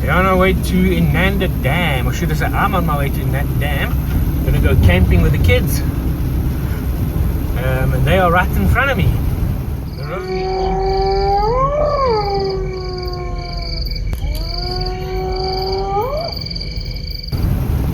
We're on our way to Inanda Dam, or should I say I'm on my way to Inanda Dam. Gonna go camping with the kids. And they are right in front of me.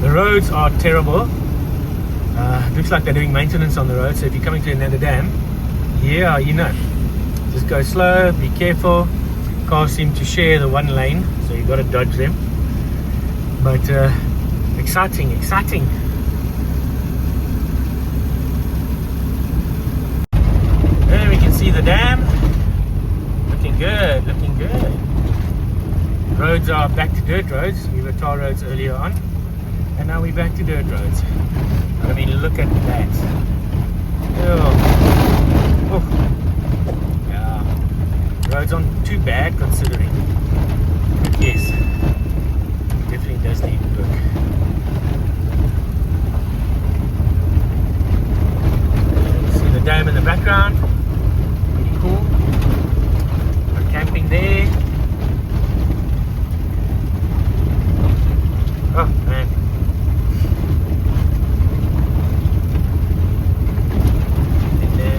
The roads are terrible. Looks like they're doing maintenance on the road, so if you're coming to Inanda Dam, yeah, you know, just go slow, be careful. Cars seem to share the one lane, so you've got to dodge them. But exciting. There we can see the dam. Looking good. Roads are back to dirt roads. We were tar roads earlier on, and now we're back to dirt roads. I mean, look at that. Oh. Yeah. Roads aren't too bad considering. But yes, definitely does need work. See the dam in the background. Pretty cool. We're camping there. Oh man.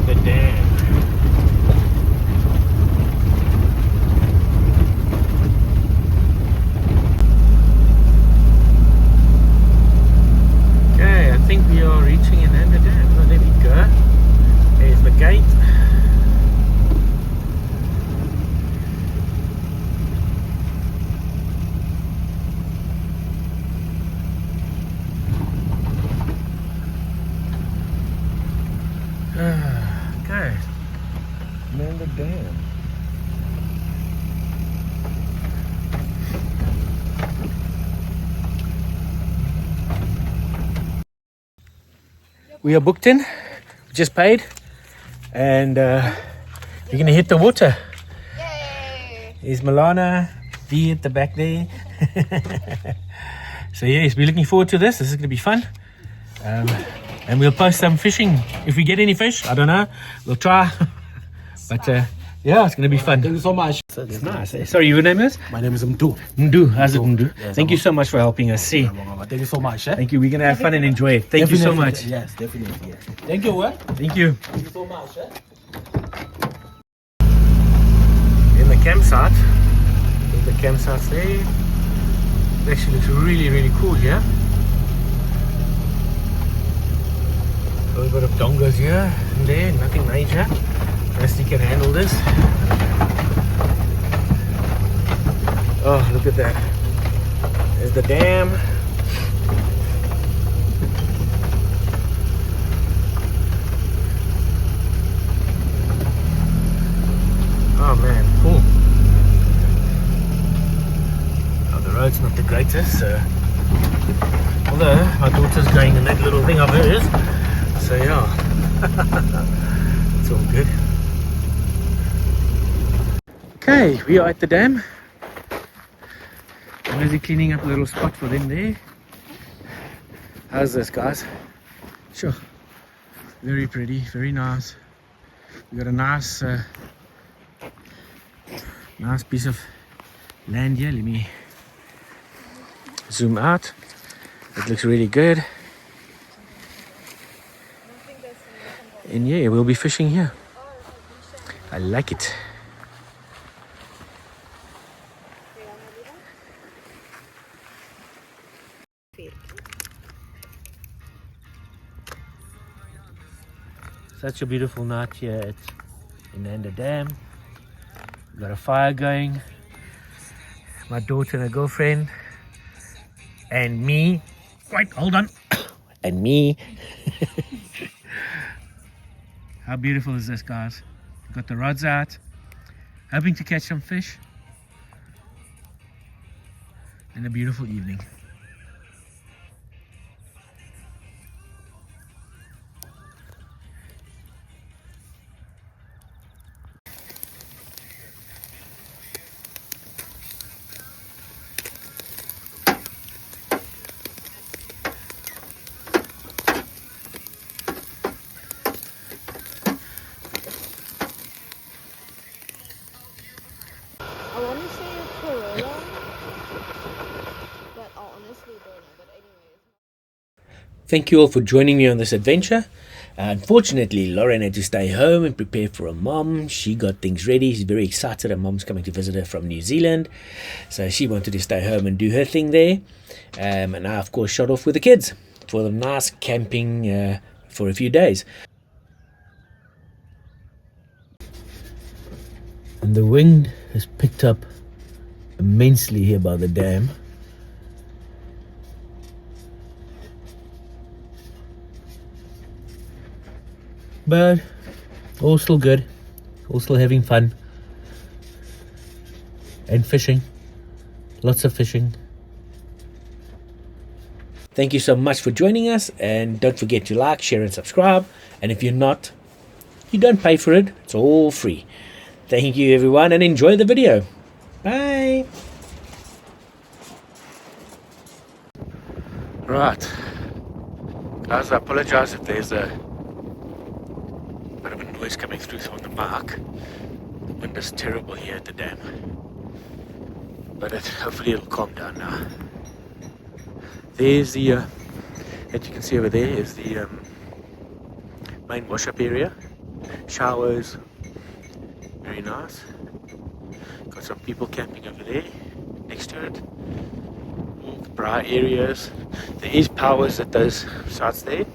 The dam. Okay, I think we are reaching Inanda Dam. Oh, there we go. There's the gate. Okay, Inanda Dam. We are booked in, we just paid, and we're gonna hit the water. Yay! Here's Milana, V at the back there. So yes, we're looking forward to this. This is gonna be fun. And we'll post some fishing if we get any fish. I don't know, we'll try. But yeah, it's gonna be fun. Thank you so much. It's nice. Sorry, your name is? My name is Mdu. Mdu. How's it, Mdu? Yes, Thank you so much for helping us. See, Thank you so much. thank you. We're gonna have fun and enjoy it. Thank you so much. Yes, definitely. Yes. Thank you. Thank you. Thank you so much. In the campsite. There's the campsite there. It actually looks really cool here. A little bit of dongers here and there, nothing major. Rusty can handle this. Oh, look at that. There's the dam. Oh man, cool. Oh, the road's not the greatest, although my daughter's going in that little thing of hers. So yeah, it's all good. Okay, we are at the dam. I'm busy cleaning up a little spot for them there. How's this, guys? Sure. Very pretty, very nice. We got a nice piece of land here. Let me zoom out. It looks really good. And yeah, we'll be fishing here. I like it. Such a beautiful night here at Inanda Dam. We've got a fire going. My daughter and her girlfriend. And me. Wait, hold on. And me. How beautiful is this, guys? We've got the rods out. Hoping to catch some fish. And a beautiful evening. I want to say a Corolla. Thank you all for joining me on this adventure. Unfortunately, Lauren had to stay home and prepare for her mom. She got things ready. She's very excited. Her mom's coming to visit her from New Zealand. So she wanted to stay home and do her thing there. And I, of course, shot off with the kids for the nice camping for a few days. And the wind has picked up immensely here by the dam. But all still good, all still having fun and fishing, lots of fishing. Thank you so much for joining us, and don't forget to like, share and subscribe. And if you're not, you don't pay for it, it's all free. Thank you everyone, and enjoy the video. Bye. Right, guys, I apologize if there's a bit of a noise coming through on the mic. The wind is terrible here at the dam, but hopefully it'll calm down now. There's the, as you can see over there, is the main wash-up area. Showers, very nice. Got some people camping over there, next to it. All the braai areas. There is powers at those sites there.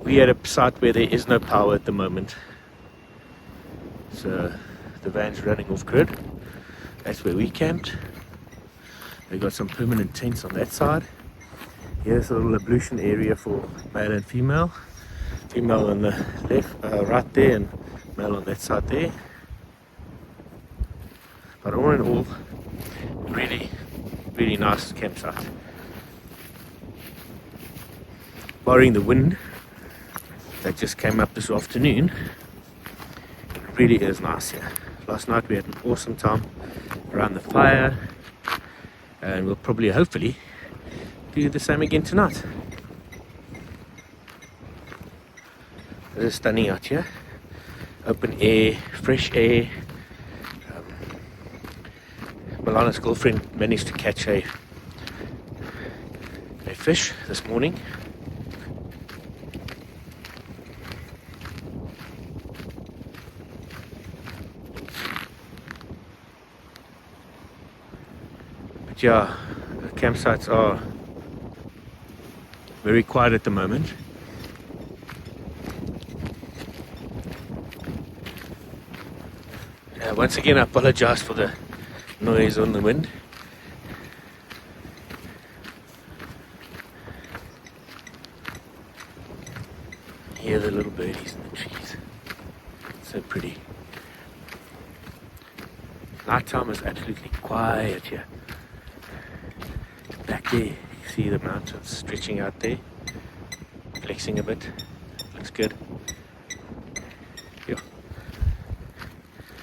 We are at a site where there is no power at the moment. So the van's running off grid. That's where we camped. They got some permanent tents on that side. Here's a little ablution area for male and female. Female on the left, right there, and male on that side there. But all in all, really, really nice campsite. Barring the wind that just came up this afternoon, it really is nice here. Last night we had an awesome time around the fire, and we'll probably, hopefully, do the same again tonight. It is stunning out here. Open air, fresh air. Milana's girlfriend managed to catch a fish this morning. But yeah, the campsites are very quiet at the moment. Once again, I apologize for the noise on the wind. Hear the little birdies in the trees. So pretty. Nighttime is absolutely quiet here. Back there, you see the mountains stretching out there, flexing a bit. Looks good. Yeah.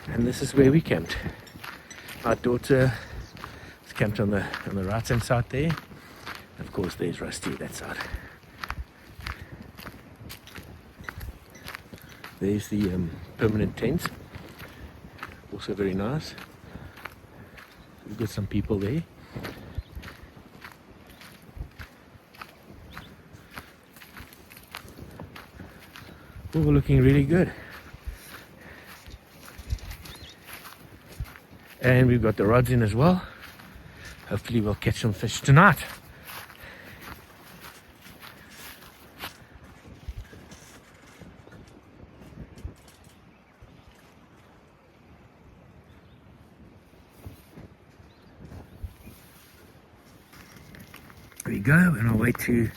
And this is where we camped. Our daughter is camped on the right hand side there. And of course there's Rusty that side. There's the permanent tents. Also very nice. We've got some people there. All looking really good. And we've got the rods in as well. Hopefully we'll catch some fish tonight. There we go, and I'll wait to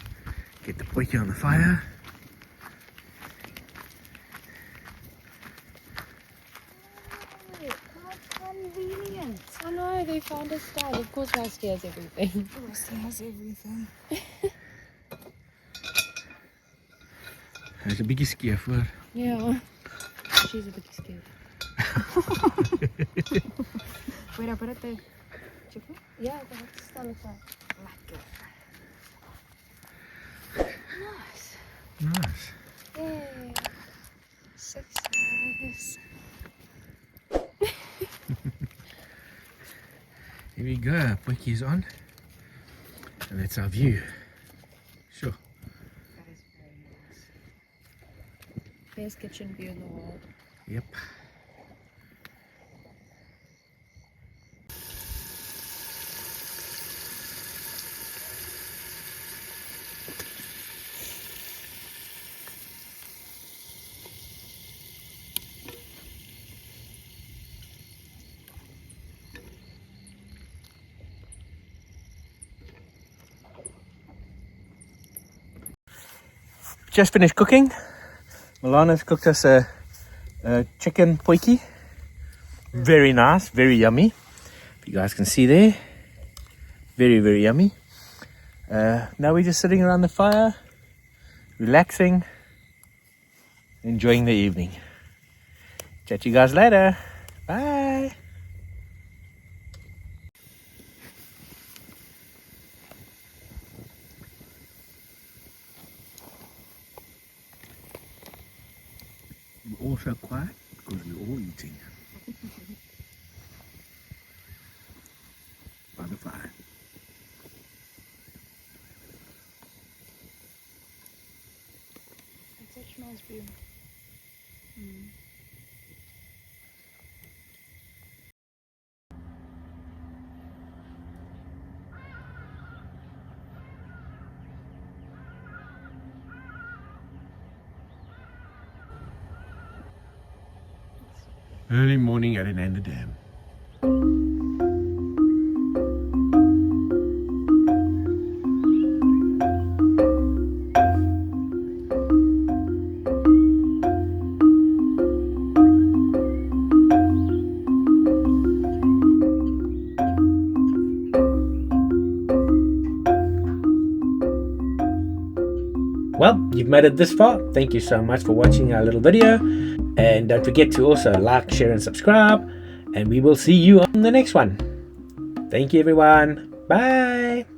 get the potjie on the fire. I know, they found a stag. Of course, Rusty has everything. Rusty has everything. There's a biggie skeef hoor. Yeah. She's a bit scared. Wait, I put it there. Chicken? Yeah, I have to stand aside. Nice. Nice. Yay. Success. Here we go, potjie's on. And that's our view. Sure. That is best kitchen view in the world. Yep. Just finished cooking. Milana's cooked us a chicken potjie. Very nice, very yummy. If you guys can see there. Very, very yummy. Now we're just sitting around the fire, relaxing, enjoying the evening. Chat you guys later. Bye. We're all so quiet because we're all eating by the fire. It's such a nice view. Early morning at Inanda Dam. Well, you've made it this far. Thank you so much for watching our little video. And don't forget to also like, share and subscribe. And we will see you on the next one. Thank you everyone. Bye.